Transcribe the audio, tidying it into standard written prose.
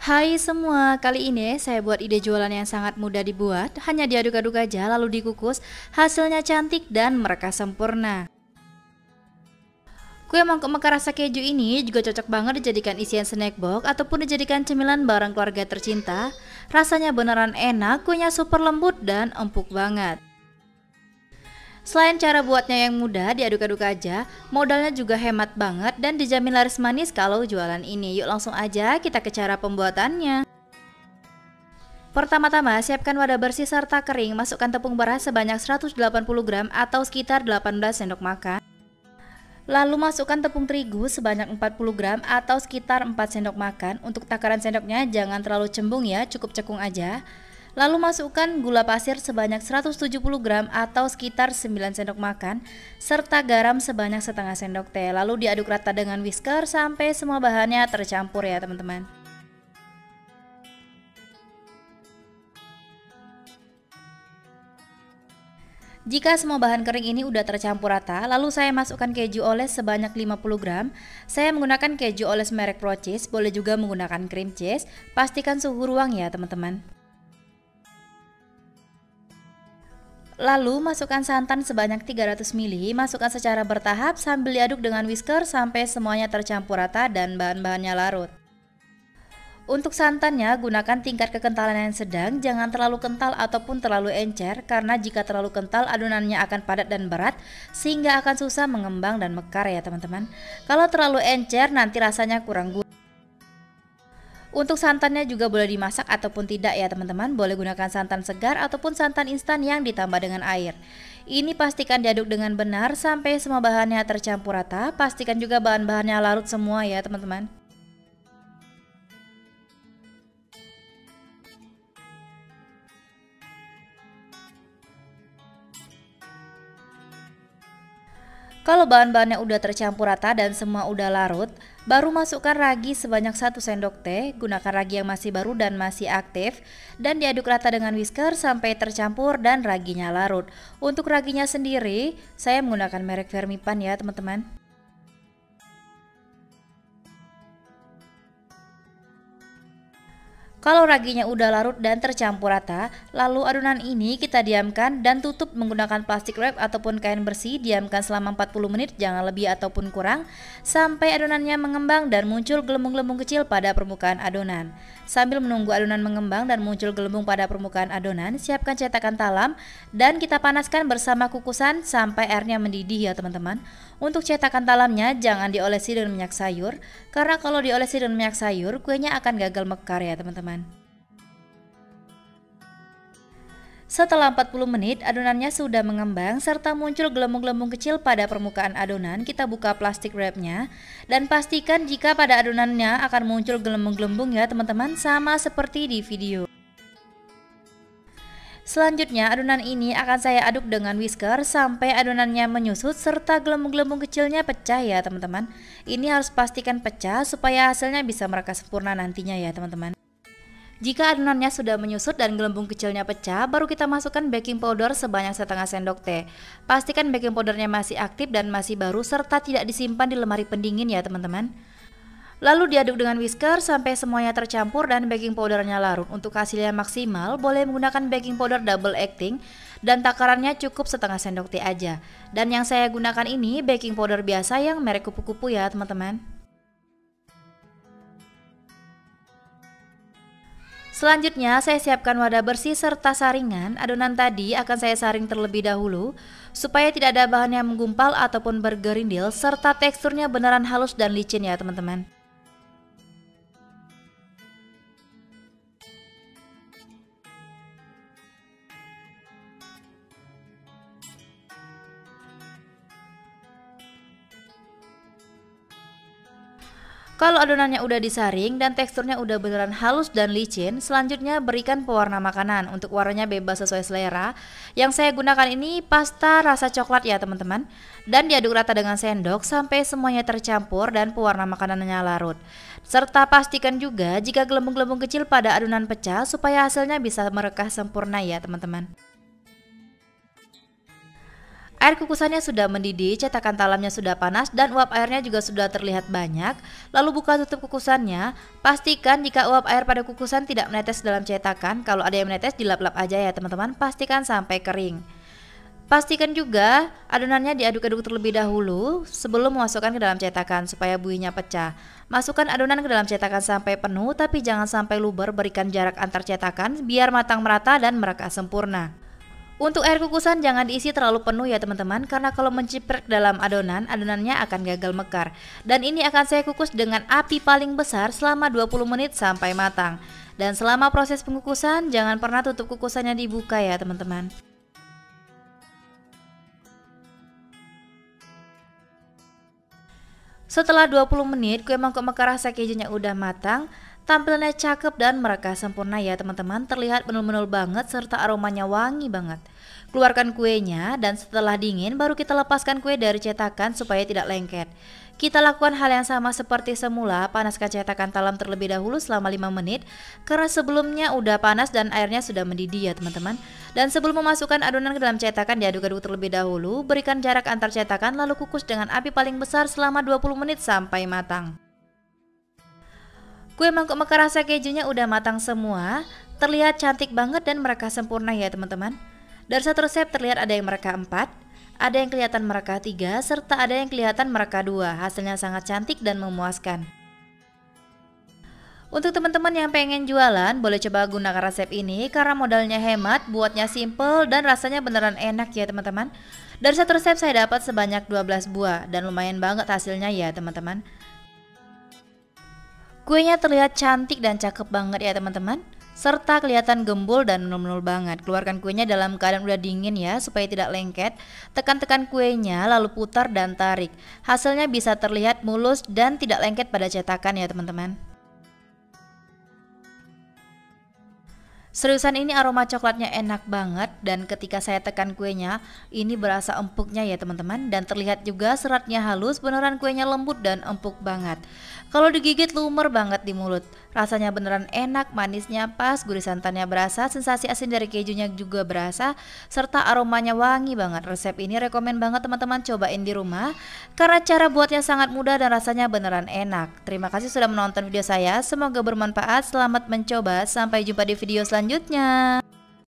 Hai semua, kali ini saya buat ide jualan yang sangat mudah dibuat, hanya diaduk-aduk aja lalu dikukus, hasilnya cantik dan mereka sempurna. Kue mangkok mekar rasa keju ini juga cocok banget dijadikan isian snack box ataupun dijadikan cemilan bareng keluarga tercinta. Rasanya beneran enak, kuenya super lembut dan empuk banget. Selain cara buatnya yang mudah, diaduk-aduk aja, modalnya juga hemat banget dan dijamin laris manis kalau jualan ini. Yuk langsung aja kita ke cara pembuatannya. Pertama-tama, siapkan wadah bersih serta kering, masukkan tepung beras sebanyak 180 gram atau sekitar 18 sendok makan. Lalu masukkan tepung terigu sebanyak 40 gram atau sekitar 4 sendok makan. Untuk takaran sendoknya jangan terlalu cembung ya, cukup cekung aja. Lalu masukkan gula pasir sebanyak 170 gram atau sekitar 9 sendok makan, serta garam sebanyak setengah sendok teh. Lalu diaduk rata dengan whisker sampai semua bahannya tercampur ya teman-teman. Jika semua bahan kering ini udah tercampur rata, lalu saya masukkan keju oles sebanyak 50 gram. Saya menggunakan keju oles merek Pro Cheese, boleh juga menggunakan cream cheese. Pastikan suhu ruang ya teman-teman. Lalu masukkan santan sebanyak 300 ml, masukkan secara bertahap sambil diaduk dengan whisker sampai semuanya tercampur rata dan bahan-bahannya larut. Untuk santannya gunakan tingkat kekentalan yang sedang, jangan terlalu kental ataupun terlalu encer karena jika terlalu kental adonannya akan padat dan berat sehingga akan susah mengembang dan mekar ya teman-teman. Kalau terlalu encer nanti rasanya kurang gurih. Untuk santannya juga boleh dimasak ataupun tidak ya teman-teman, boleh gunakan santan segar ataupun santan instan yang ditambah dengan air. Ini pastikan diaduk dengan benar sampai semua bahannya tercampur rata, pastikan juga bahan-bahannya larut semua ya teman-teman. Kalau bahan-bahannya udah tercampur rata dan semua udah larut, baru masukkan ragi sebanyak 1 sendok teh, gunakan ragi yang masih baru dan masih aktif, dan diaduk rata dengan whisker sampai tercampur dan raginya larut. Untuk raginya sendiri, saya menggunakan merek Vermipan ya teman-teman. Kalau raginya udah larut dan tercampur rata, lalu adonan ini kita diamkan dan tutup menggunakan plastik wrap ataupun kain bersih. Diamkan selama 40 menit, jangan lebih ataupun kurang, sampai adonannya mengembang dan muncul gelembung-gelembung kecil pada permukaan adonan. Sambil menunggu adonan mengembang dan muncul gelembung pada permukaan adonan, siapkan cetakan talam dan kita panaskan bersama kukusan sampai airnya mendidih ya teman-teman. Untuk cetakan talamnya jangan diolesi dengan minyak sayur, karena kalau diolesi dengan minyak sayur kuenya akan gagal mekar ya teman-teman. Setelah 40 menit adonannya sudah mengembang serta muncul gelembung-gelembung kecil pada permukaan adonan, kita buka plastik wrapnya dan pastikan jika pada adonannya akan muncul gelembung-gelembung ya teman-teman, sama seperti di video. Selanjutnya adonan ini akan saya aduk dengan whisker sampai adonannya menyusut serta gelembung-gelembung kecilnya pecah ya teman-teman. Ini harus pastikan pecah supaya hasilnya bisa mereka sempurna nantinya ya teman-teman. Jika adonannya sudah menyusut dan gelembung kecilnya pecah, baru kita masukkan baking powder sebanyak setengah sendok teh. Pastikan baking powdernya masih aktif dan masih baru serta tidak disimpan di lemari pendingin ya teman-teman. Lalu diaduk dengan whisker sampai semuanya tercampur dan baking powdernya larut. Untuk hasilnya maksimal, boleh menggunakan baking powder double acting dan takarannya cukup setengah sendok teh aja. Dan yang saya gunakan ini baking powder biasa yang merek kupu-kupu ya teman-teman. Selanjutnya saya siapkan wadah bersih serta saringan. Adonan tadi akan saya saring terlebih dahulu supaya tidak ada bahan yang menggumpal ataupun bergerindil serta teksturnya beneran halus dan licin ya teman-teman. Kalau adonannya udah disaring dan teksturnya udah beneran halus dan licin, selanjutnya berikan pewarna makanan. Untuk warnanya bebas sesuai selera. Yang saya gunakan ini pasta rasa coklat ya teman-teman. Dan diaduk rata dengan sendok sampai semuanya tercampur dan pewarna makanannya larut. Serta pastikan juga jika gelembung-gelembung kecil pada adonan pecah supaya hasilnya bisa merekah sempurna ya teman-teman. Air kukusannya sudah mendidih, cetakan talamnya sudah panas, dan uap airnya juga sudah terlihat banyak. Lalu buka tutup kukusannya. Pastikan jika uap air pada kukusan tidak menetes dalam cetakan. Kalau ada yang menetes, dilap-lap aja ya teman-teman. Pastikan sampai kering. Pastikan juga adonannya diaduk-aduk terlebih dahulu sebelum memasukkan ke dalam cetakan supaya buihnya pecah. Masukkan adonan ke dalam cetakan sampai penuh, tapi jangan sampai luber. Berikan jarak antar cetakan biar matang merata dan mereka sempurna. Untuk air kukusan jangan diisi terlalu penuh ya teman-teman, karena kalau menciprek dalam adonan, adonannya akan gagal mekar. Dan ini akan saya kukus dengan api paling besar selama 20 menit sampai matang. Dan selama proses pengukusan, jangan pernah tutup kukusannya dibuka ya teman-teman. Setelah 20 menit, kue mangkok mekar rasa kejunya udah matang. Tampilannya cakep dan mereka sempurna ya teman-teman, terlihat menul-menul banget serta aromanya wangi banget. Keluarkan kuenya dan setelah dingin baru kita lepaskan kue dari cetakan supaya tidak lengket. Kita lakukan hal yang sama seperti semula, panaskan cetakan talam terlebih dahulu selama 5 menit karena sebelumnya udah panas dan airnya sudah mendidih ya teman-teman. Dan sebelum memasukkan adonan ke dalam cetakan diaduk-aduk terlebih dahulu, berikan jarak antar cetakan lalu kukus dengan api paling besar selama 20 menit sampai matang. Kue mangkok mekar rasa kejunya udah matang semua, terlihat cantik banget dan mereka sempurna ya teman-teman. Dari satu resep terlihat ada yang mereka 4, ada yang kelihatan mereka 3, serta ada yang kelihatan mereka 2. Hasilnya sangat cantik dan memuaskan. Untuk teman-teman yang pengen jualan, boleh coba gunakan resep ini karena modalnya hemat, buatnya simple, dan rasanya beneran enak ya teman-teman. Dari satu resep saya dapat sebanyak 12 buah dan lumayan banget hasilnya ya teman-teman. Kuenya terlihat cantik dan cakep banget ya teman-teman, serta kelihatan gembul dan menul-menul banget. Keluarkan kuenya dalam keadaan udah dingin ya supaya tidak lengket. Tekan-tekan kuenya lalu putar dan tarik. Hasilnya bisa terlihat mulus dan tidak lengket pada cetakan ya teman-teman. Seriusan ini aroma coklatnya enak banget dan ketika saya tekan kuenya ini berasa empuknya ya teman-teman, dan terlihat juga seratnya halus, beneran kuenya lembut dan empuk banget. Kalau digigit lumer banget di mulut. Rasanya beneran enak, manisnya pas, gurih santannya berasa, sensasi asin dari kejunya juga berasa, serta aromanya wangi banget. Resep ini rekomen banget teman-teman cobain di rumah karena cara buatnya sangat mudah dan rasanya beneran enak. Terima kasih sudah menonton video saya, semoga bermanfaat, selamat mencoba, sampai jumpa di video selanjutnya.